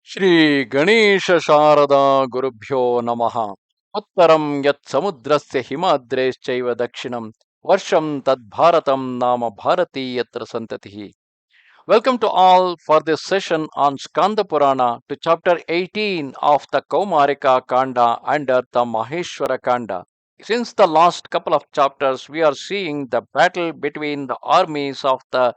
श्री गणेश शारदा गुरुभ्यो नमः। उत्तरं यत् समुद्रस्य हिमाद्रेश्चैव दक्षिणं वर्षं तद्भारतं नाम भारती यत्र सन्ततिः. Welcome to all for this session on Skanda Purana to chapter 18 of the Kaumarika Khanda under the Maheshwara Khanda. Since the last couple of chapters, we are seeing the battle between the armies of the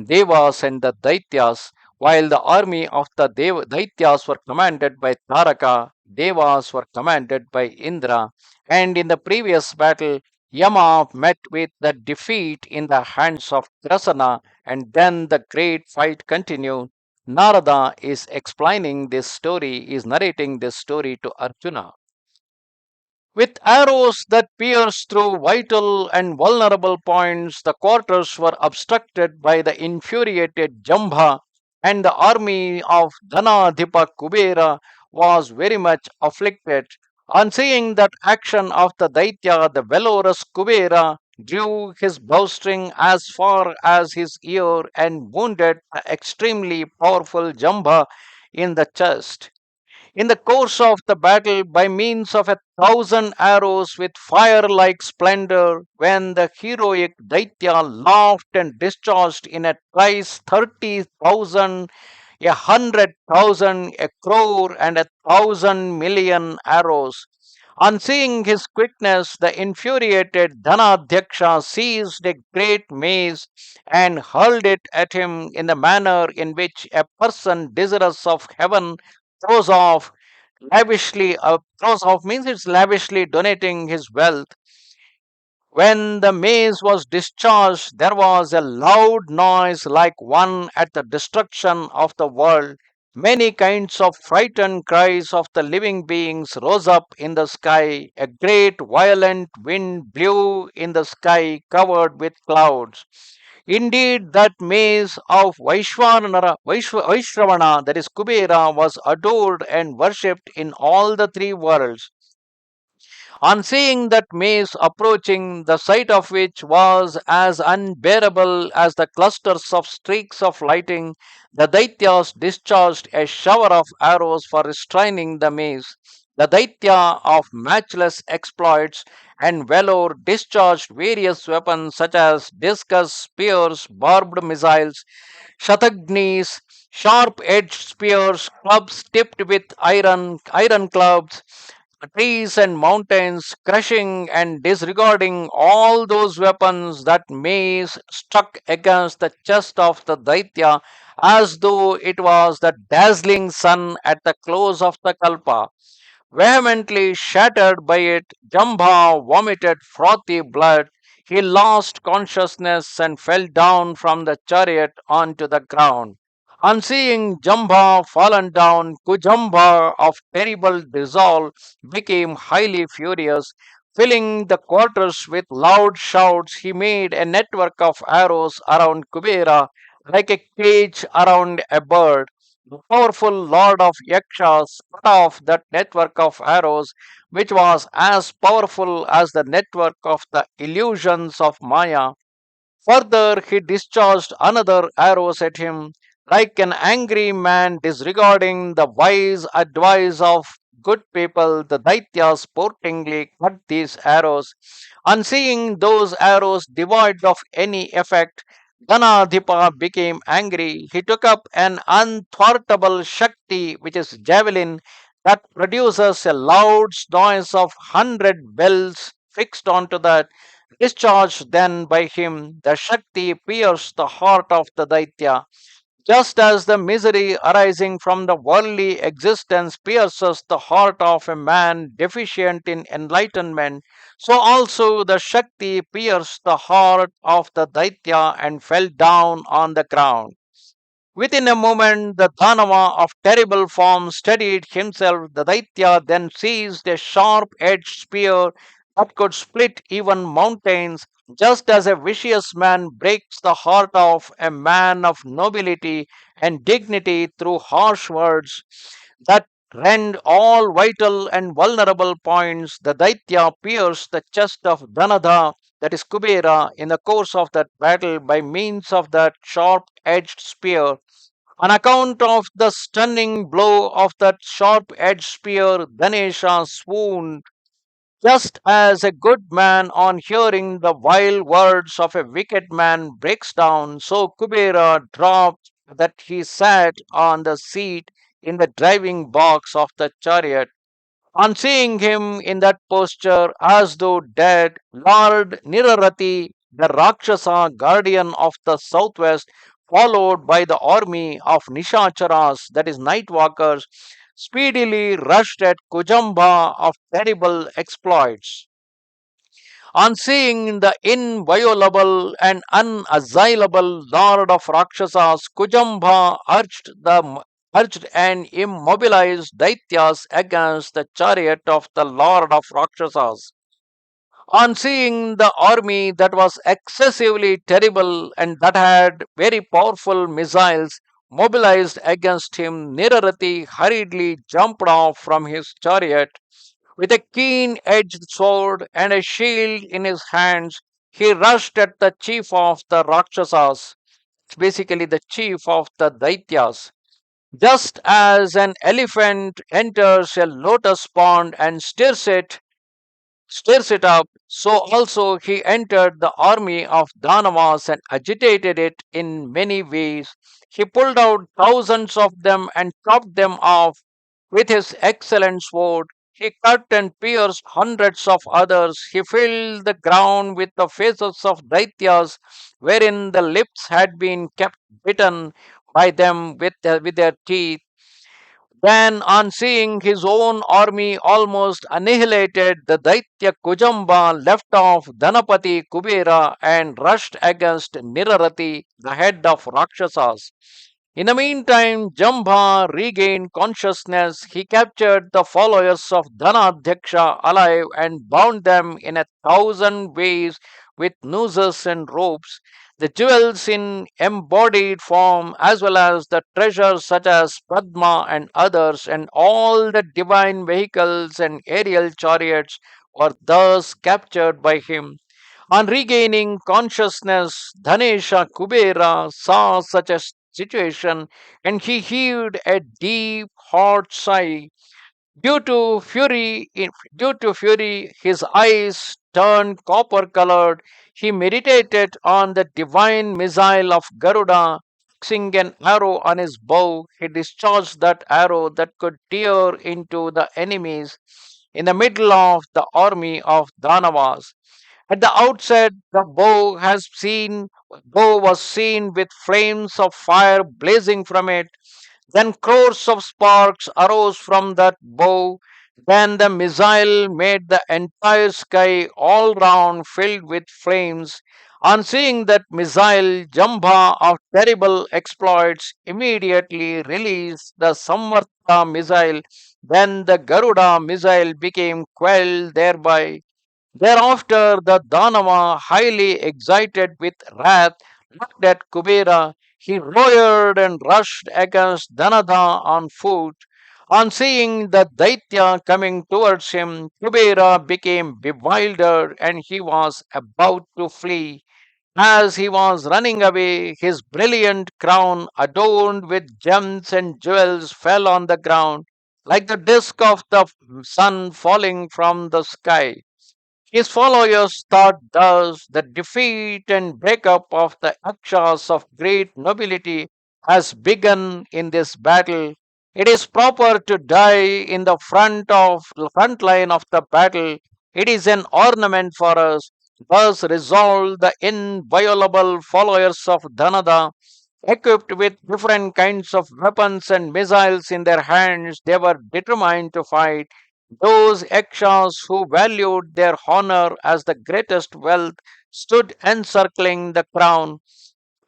Devas and the Daithyas. While the army of the Daityas were commanded by Taraka, Devas were commanded by Indra, and in the previous battle, Yama met with the defeat in the hands of Krasana, and then the great fight continued. Narada is narrating this story to Arjuna. With arrows that pierce through vital and vulnerable points, the quarters were obstructed by the infuriated Jambha, and the army of Dhanadhipa Kubera was very much afflicted. On seeing that action of the Daitya, the valorous Kubera drew his bowstring as far as his ear and wounded the extremely powerful Jambha in the chest. In the course of the battle, by means of 1,000 arrows with fire like splendor, when the heroic Daitya laughed and discharged in a trice 30,000, 100,000, a crore, and 1,000,000,000 arrows. On seeing his quickness, the infuriated Dhanadhyaksha seized a great mace and hurled it at him in the manner in which a person desirous of heaven throws off throws off means it's lavishly donating his wealth. When the mace was discharged, there was a loud noise like one at the destruction of the world. Many kinds of frightened cries of the living beings rose up in the sky. A great violent wind blew in the sky covered with clouds. Indeed, that maze of Vaishravana, that is Kubera, was adored and worshipped in all the three worlds. On seeing that maze approaching, the sight of which was as unbearable as the clusters of streaks of lightning, the Daityas discharged a shower of arrows for restraining the maze. The Daitya of matchless exploits and valor discharged various weapons such as discus, spears, barbed missiles, shatagnis, sharp-edged spears, clubs tipped with iron clubs, trees and mountains, crushing and disregarding all those weapons. That mace struck against the chest of the Daitya as though it was the dazzling sun at the close of the Kalpa. Vehemently shattered by it, Jambha vomited frothy blood. He lost consciousness and fell down from the chariot onto the ground. On seeing Jambha fallen down, Kujambha of terrible resolve became highly furious. Filling the quarters with loud shouts, he made a network of arrows around Kubera like a cage around a bird. The powerful lord of Yakshas cut off that network of arrows, which was as powerful as the network of the illusions of Maya. Further, he discharged another arrows at him, like an angry man disregarding the wise advice of good people. The Daityas sportingly cut these arrows. On seeing those arrows devoid of any effect, Dhanadhipa became angry. He took up an unthwartable Shakti, which is javelin, that produces a loud noise of 100 bells fixed onto that. Discharged then by him, the Shakti pierced the heart of the Daitya. Just as the misery arising from the worldly existence pierces the heart of a man deficient in enlightenment, so also the Shakti pierced the heart of the Daitya and fell down on the ground. Within a moment, the Dhanava of terrible form steadied himself. The Daitya then seized a sharp edged spear that could split even mountains, just as a vicious man breaks the heart of a man of nobility and dignity through harsh words that rend all vital and vulnerable points. The Daitya pierced the chest of Dhanadha, that is Kubera, in the course of that battle by means of that sharp edged spear. On account of the stunning blow of that sharp edged spear, Ganesha swooned. Just as a good man, on hearing the vile words of a wicked man, breaks down, so Kubera dropped that he sat on the seat in the driving box of the chariot. On seeing him in that posture, as though dead, Lord Nirruthi, the Rakshasa guardian of the southwest, followed by the army of Nishacharas, that is, night walkers, speedily rushed at Kujambha of terrible exploits. On seeing the inviolable and unassailable lord of Rakshasas, Kujambha urged and immobilized Daithyas against the chariot of the lord of Rakshasas. On seeing the army that was excessively terrible and that had very powerful missiles mobilized against him, Nirarathi hurriedly jumped off from his chariot with a keen edged sword and a shield in his hands. He rushed at the chief of the Rakshasas, basically the chief of the Daityas. Just as an elephant enters a lotus pond and stirs it up, so also he entered the army of Danavas and agitated it in many ways. He pulled out thousands of them and chopped them off with his excellent sword. He cut and pierced hundreds of others. He filled the ground with the faces of Daityas, wherein the lips had been kept bitten by them with their teeth. Then, on seeing his own army almost annihilated, the Daitya Kujambha left off Dhanapati Kubera and rushed against Nirarathi, the head of Rakshasas. In the meantime, Jambha regained consciousness. He captured the followers of Dhanadhyaksha alive and bound them in 1,000 ways with nooses and ropes. The jewels in embodied form, as well as the treasures such as Padma and others, and all the divine vehicles and aerial chariots, were thus captured by him. On regaining consciousness, Dhanesha Kubera saw such a situation and he heaved a deep, hard sigh. Due to fury, his eyes turned copper colored. He meditated on the divine missile of Garuda. Fixing an arrow on his bow, he discharged that arrow that could tear into the enemies in the middle of the army of Danavas. At the outset, the bow was seen with flames of fire blazing from it. Then crores of sparks arose from that bow. Then the missile made the entire sky all round filled with flames. On seeing that missile, Jambha of terrible exploits immediately released the Samvarta missile. Then the Garuda missile became quelled thereby. Thereafter, the Danava, highly excited with wrath, looked at Kubera. He roared and rushed against Dhanadha on foot. On seeing the Daitya coming towards him, Kubera became bewildered and he was about to flee. As he was running away, his brilliant crown, adorned with gems and jewels, fell on the ground like the disk of the sun falling from the sky. His followers thought thus the defeat and breakup of the Akshas of great nobility has begun in this battle. It is proper to die in the front line of the battle. It is an ornament for us. Thus resolved the inviolable followers of Dhanada, equipped with different kinds of weapons and missiles in their hands, they were determined to fight. Those Yakshas who valued their honor as the greatest wealth stood encircling the crown.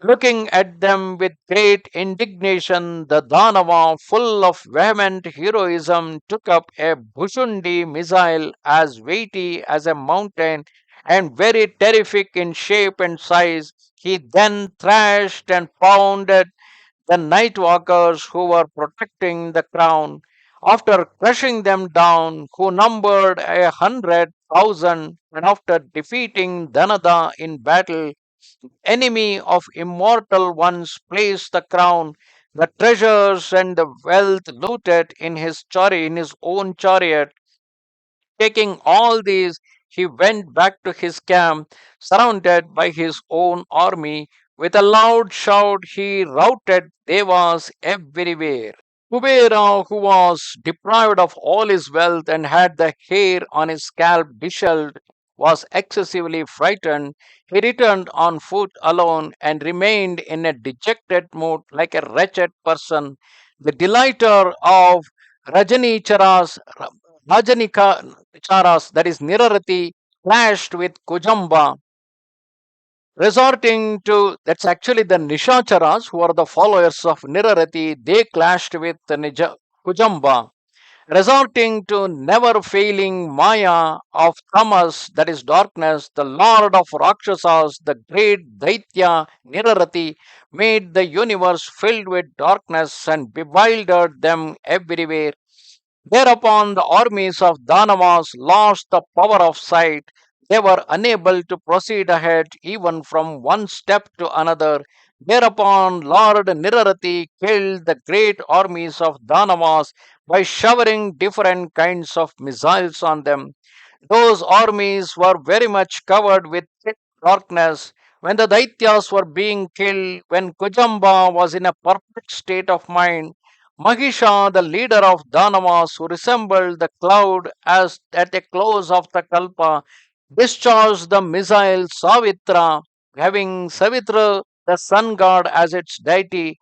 Looking at them with great indignation, the Danava, full of vehement heroism, took up a Bhushundi missile as weighty as a mountain and very terrific in shape and size. He then thrashed and pounded the night walkers who were protecting the crown. After crushing them down, who numbered 100,000, and after defeating Dhanada in battle, enemy of immortal ones placed the crown. the treasures and the wealth looted in his in his own chariot. Taking all these, he went back to his camp, surrounded by his own army. With a loud shout, he routed Devas everywhere. Kubera, who was deprived of all his wealth and had the hair on his scalp disheveled, was excessively frightened. He returned on foot alone and remained in a dejected mood like a wretched person. The delighter of Rajanicharas, Rajanicharas, that is Nirruthi, clashed with Kujambha, resorting to that's actually the Nishacharas, who are the followers of Nirruthi. They clashed with the Kujambha, resorting to never failing Maya of Tamas, that is darkness. The lord of Rakshasas, the great Daitya Nirruthi, made the universe filled with darkness and bewildered them everywhere. Thereupon the armies of Danavas lost the power of sight. They were unable to proceed ahead even from one step to another. Thereupon Lord Nirarathi killed the great armies of Danavas by showering different kinds of missiles on them. Those armies were very much covered with thick darkness. When the Daityas were being killed, when Kujambha was in a perfect state of mind, Mahisha, the leader of Danavas, who resembled the cloud as at the close of the Kalpa, discharged the missile Savitra, having Savitra, the sun god, as its deity.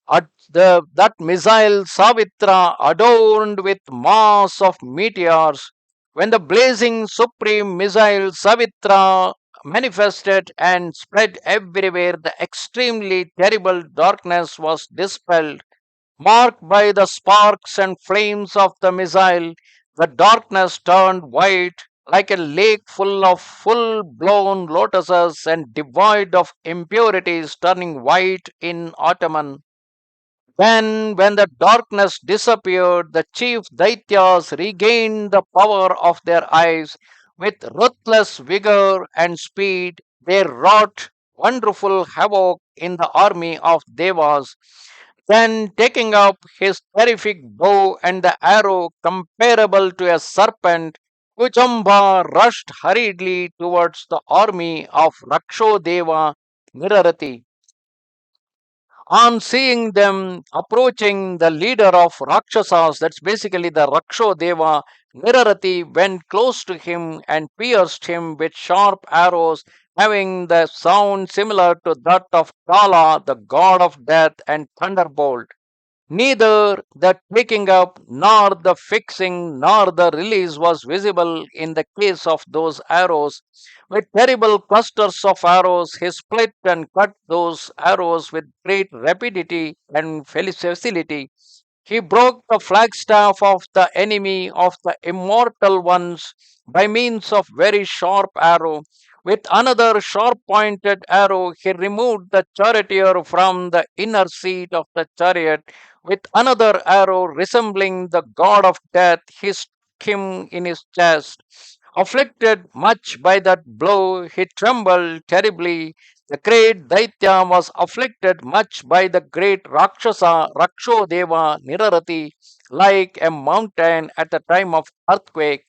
That missile Savitra, adorned with mass of meteors. When the blazing supreme missile Savitra manifested and spread everywhere, the extremely terrible darkness was dispelled. Marked by the sparks and flames of the missile, the darkness turned white like a lake full of full blown lotuses and devoid of impurities, turning white in autumn. Then, when the darkness disappeared, the chief Daityas regained the power of their eyes. With ruthless vigor and speed, they wrought wonderful havoc in the army of Devas. Then, taking up his terrific bow and the arrow comparable to a serpent, Kujambha rushed hurriedly towards the army of Rakshodeva Nirarati. On seeing them approaching, the leader of Rakshasas, that's basically the Rakshodeva, Nirarati went close to him and pierced him with sharp arrows having the sound similar to that of Kala, the god of death, and thunderbolt. Neither the taking up, nor the fixing, nor the release was visible in the case of those arrows. With terrible clusters of arrows, he split and cut those arrows with great rapidity and facility. He broke the flagstaff of the enemy of the immortal ones by means of very sharp arrow. With another sharp pointed arrow, he removed the charioteer from the inner seat of the chariot. With another arrow resembling the god of death, he struck him in his chest. Afflicted much by that blow, he trembled terribly. The great Daitya was afflicted much by the great Rakshasa, Rakshodeva, Nirarati, like a mountain at the time of earthquake.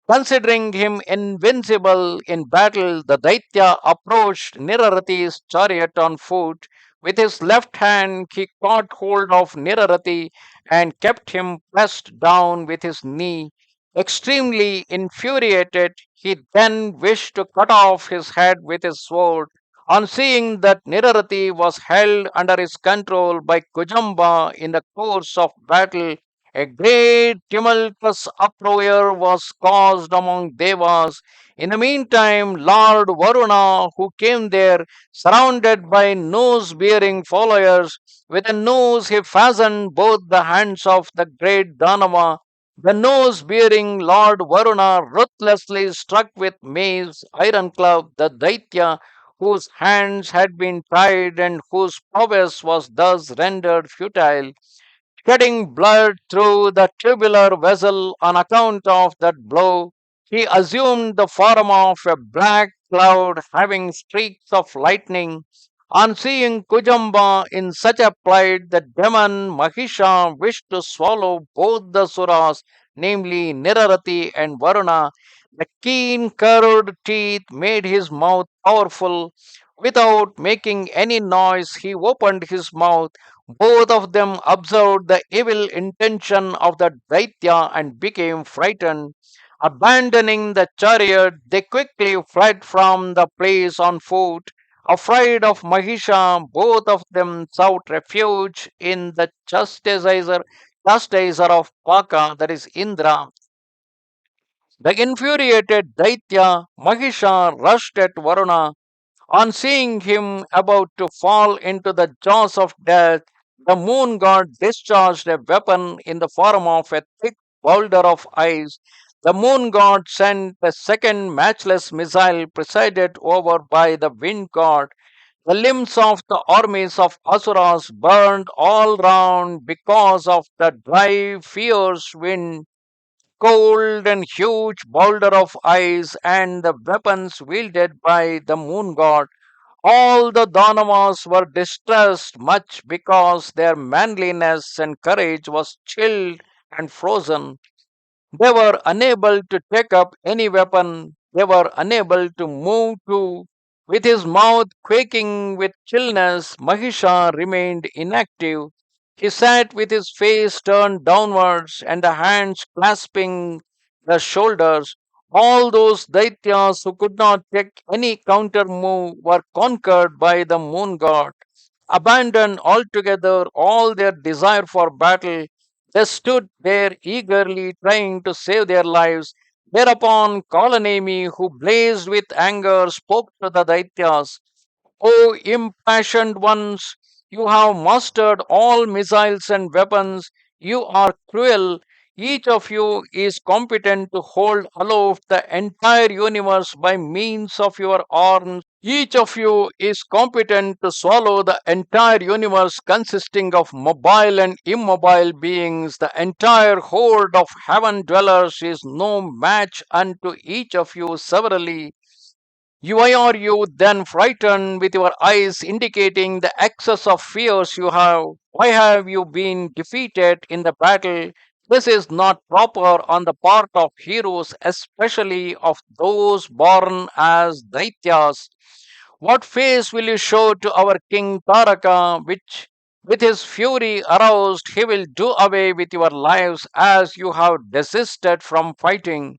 Considering him invincible in battle, the Daitya approached Nirarati's chariot on foot. With his left hand, he caught hold of Nirarati and kept him pressed down with his knee. Extremely infuriated, he then wished to cut off his head with his sword. On seeing that Nirarati was held under his control by Kujambha in the course of battle, a great tumultuous uproar was caused among Devas. In the meantime, Lord Varuna, who came there surrounded by nose bearing followers, with a nose he fastened both the hands of the great Danava. The nose bearing Lord Varuna ruthlessly struck with mace, iron club, the Daitya, whose hands had been tied and whose prowess was thus rendered futile. Shedding blood through the tubular vessel on account of that blow, he assumed the form of a black cloud having streaks of lightning. On seeing Kujambha in such a plight, the demon Mahisha wished to swallow both the suras, namely Nirruthi and Varuna. The keen curved teeth made his mouth powerful. Without making any noise, he opened his mouth. Both of them observed the evil intention of the Daitya and became frightened. Abandoning the chariot, they quickly fled from the place on foot. Afraid of Mahisha, both of them sought refuge in the chastiser of Paka, that is Indra. The infuriated Daitya Mahisha rushed at Varuna. On seeing him about to fall into the jaws of death, the moon god discharged a weapon in the form of a thick boulder of ice. The moon god sent a second matchless missile presided over by the wind god. The limbs of the armies of Asuras burned all round because of the dry, fierce wind, cold and huge boulder of ice, and the weapons wielded by the moon god. All the Danavas were distressed much because their manliness and courage was chilled and frozen. They were unable to take up any weapon. They were unable to move too. With his mouth quaking with chillness, Mahisha remained inactive. He sat with his face turned downwards and the hands clasping the shoulders. All those Daityas who could not take any counter move were conquered by the moon god. Abandoned altogether all their desire for battle, they stood there eagerly trying to save their lives. Thereupon Kalanemi, who blazed with anger, spoke to the Daityas. O impassioned ones, you have mastered all missiles and weapons. You are cruel. Each of you is competent to hold aloof the entire universe by means of your arms. Each of you is competent to swallow the entire universe consisting of mobile and immobile beings. The entire horde of heaven dwellers is no match unto each of you severally. Why are you then frightened with your eyes indicating the excess of fears you have? Why have you been defeated in the battle? This is not proper on the part of heroes, especially of those born as Daityas. What face will you show to our king Taraka, which with his fury aroused he will do away with your lives as you have desisted from fighting?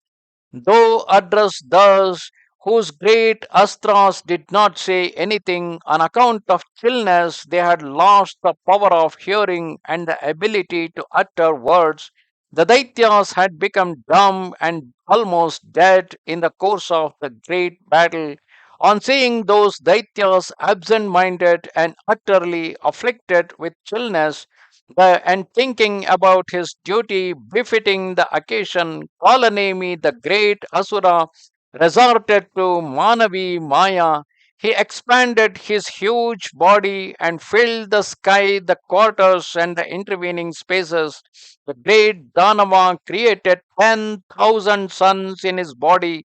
Though addressed thus, whose great astras did not say anything on account of chillness, they had lost the power of hearing and the ability to utter words. The Daityas had become dumb and almost dead in the course of the great battle. On seeing those Daityas absent minded and utterly afflicted with chillness, and thinking about his duty befitting the occasion, Kalanemi, the great Asura, resorted to Manavi Maya. He expanded his huge body and filled the sky, the quarters, and the intervening spaces. The great Danava created 10,000 suns in his body.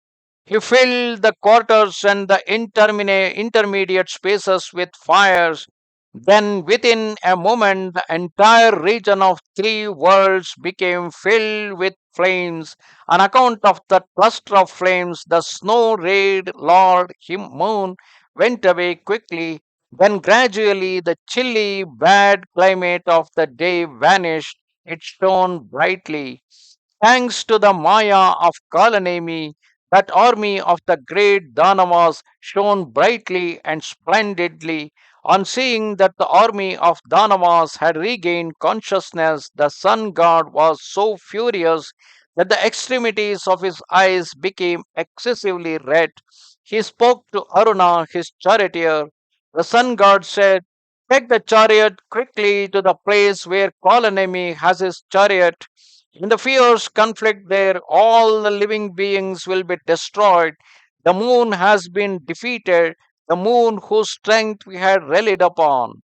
He filled the quarters and the intermediate spaces with fires. Then, within a moment, the entire region of three worlds became filled with flames. On account of the cluster of flames, the snow rayed Lord Moon went away quickly. Then, gradually, the chilly, bad climate of the day vanished. It shone brightly. Thanks to the Maya of Kalanemi, that army of the great Danavas shone brightly and splendidly. On seeing that the army of Danavas had regained consciousness, the sun god was so furious that the extremities of his eyes became excessively red. He spoke to Aruna, his charioteer. The sun god said, take the chariot quickly to the place where Kalanemi has his chariot. In the fierce conflict there, all the living beings will be destroyed. The moon has been defeated, the moon whose strength we had relied upon.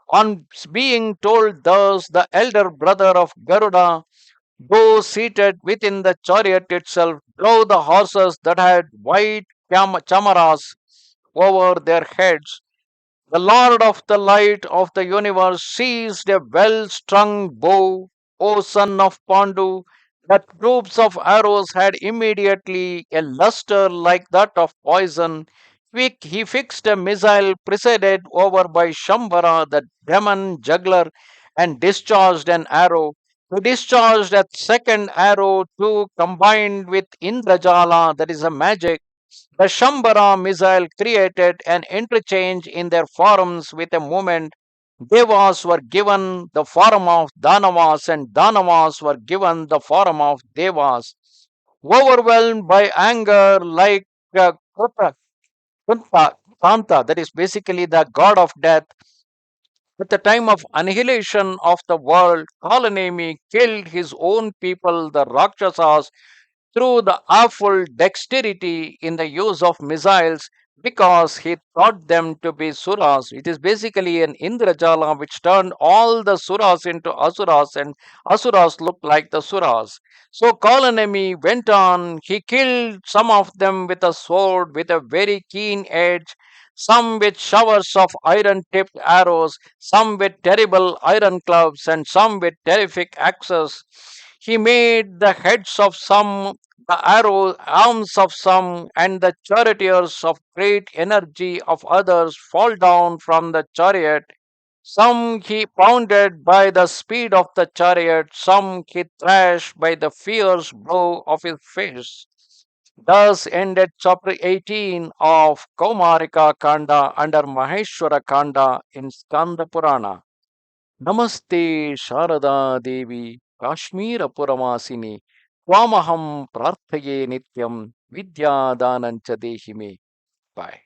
On being told thus, the elder brother of Garuda, those seated within the chariot itself, drove the horses that had white chamaras over their heads. The Lord of the light of the universe seized a well strung bow, O son of Pandu, that troops of arrows had immediately a luster like that of poison. He fixed a missile presided over by Shambhara, the demon juggler, and discharged an arrow. He discharged a second arrow too, combined with Indrajala, that is a magic. The Shambhara missile created an interchange in their forms with a movement. Devas were given the form of Danavas, and Danavas were given the form of Devas. Overwhelmed by anger, like Kanta, that is basically the god of death, at the time of annihilation of the world, Kalanemi killed his own people, the Rakshasas, through the awful dexterity in the use of missiles because he thought them to be suras. It is basically an Indrajala which turned all the suras into asuras, and asuras looked like the suras. So Kalanemi went on. He killed some of them with a sword with a very keen edge, some with showers of iron tipped arrows, some with terrible iron clubs, and some with terrific axes. He made the heads of some, the arrow arms of some, and the charioteers of great energy of others fall down from the chariot. Some he pounded by the speed of the chariot, some he thrashed by the fierce blow of his fist. Thus ended chapter 18 of Kaumarika Khanda under Maheshwara Khanda in Skanda Purana. Namaste Sharada Devi Kashmira Puramasini Twamaham Prarthaye Nityam Vidya Danancha Dehime. Bye.